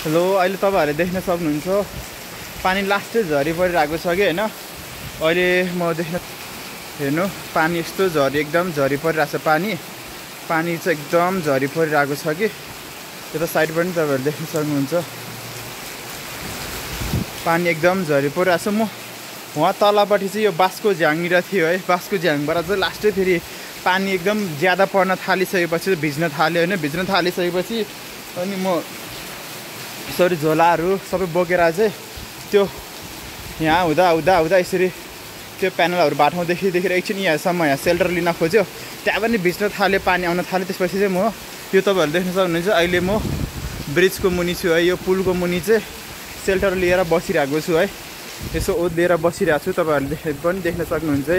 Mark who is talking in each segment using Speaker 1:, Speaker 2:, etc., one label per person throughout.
Speaker 1: Hello, अहिले तपाईँहरूले देख्न सक्नुहुन्छ पानी लास्टै झरी परिरहेको छ कि होइन। अहिले म हेर्नु पानी यस्तो झरी एकदम झरी परिरहेको छ। पानी चाहिँ एकदम झरी परिरहेको छ कि यता साइड पनि तपाईँहरूले देख्न सक्नुहुन्छ पानी एकदम झरी परिरहेको छ। म वहाँ तलपट्टि चाहिँ यो बाँसको झ्याङनिर थियो है। बाँसको झ्याङबाट चाहिँ लास्टै फेरि पानी एकदम ज्यादा पर्न थालिसकेपछि भिज्न थाल्यो होइन। भिज्न थालिसकेपछि अनि म यसरी झोलाहरू सबै बोकेर चाहिँ त्यो यहाँ हुँदा यसरी त्यो प्यानलहरू बाटोदेखि देखेर एकछिन यहाँसम्म यहाँ सेल्टर लिन खोज्यो। त्यहाँ पनि भिज्न थाल्यो, पानी आउन थाल्यो। त्यसपछि चाहिँ म यो तपाईँहरूले देख्न सक्नुहुन्छ अहिले म ब्रिजको मुनि छु है। यो पुलको मुनि चाहिँ सेल्टर लिएर बसिरहेको छु है। यसो ओद्लिएर बसिरहेको छु। तपाईँहरूले पनि देख्न सक्नुहुन्छ है।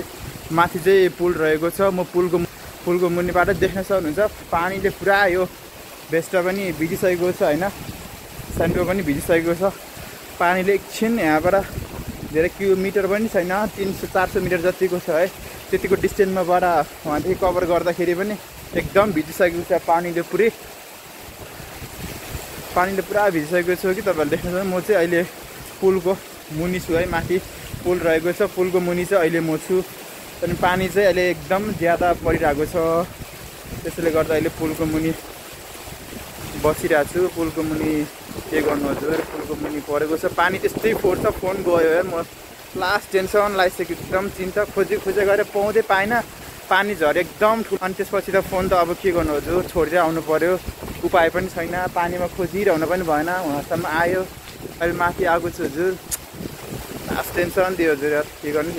Speaker 1: माथि चाहिँ पुल रहेको छ। म पुलको मुनिबाट देख्न सक्नुहुन्छ पानीले पुरा यो भेस्टा पनि भिजिसकेको छ होइन। सेन्टर पनि भिजिसकेको छ। पानीले एकछिन यहाँबाट धेरै किलोमिटर पनि छैन, 300-400 मिटर जतिको छ है। त्यतिको डिस्टेन्समाबाट वहाँदेखि कभर गर्दाखेरि पनि एकदम भिजिसकेको छ। पानीले पुरा भिजिसकेको छु कि तपाईँहरूले देख्न सक्नुहुन्छ। म चाहिँ अहिले पुलको मुनि छु है। माथि पुल रहेको छ, पुलको मुनि चाहिँ अहिले म छु। अनि पानी चाहिँ अहिले एकदम ज्यादा परिरहेको छ। त्यसैले गर्दा अहिले पुलको मुनि बसिरहेको छु। पुलको मुनि के गर्नु हजुर, पुलको मुनि परेको छ। पानी त्यस्तै फोर्छ, फोन गयो यार। म लास्ट टेन्सन लागिसक्यो, एकदम चिन्ता। खोजे गरेर पाउँदै पाइनँ, पानी झऱ्यो एकदम ठुलो। अनि त्यसपछि त फोन त अब के गर्नु हजुर, छोड्दै आउनु पऱ्यो, उपाय पनि छैन। पानीमा खोजिरहनु पनि भएन, उहाँसम्म आयो। अहिले माथि आएको छु हजुर। लास्ट टेन्सन दियो हजुर यार, के गर्नु।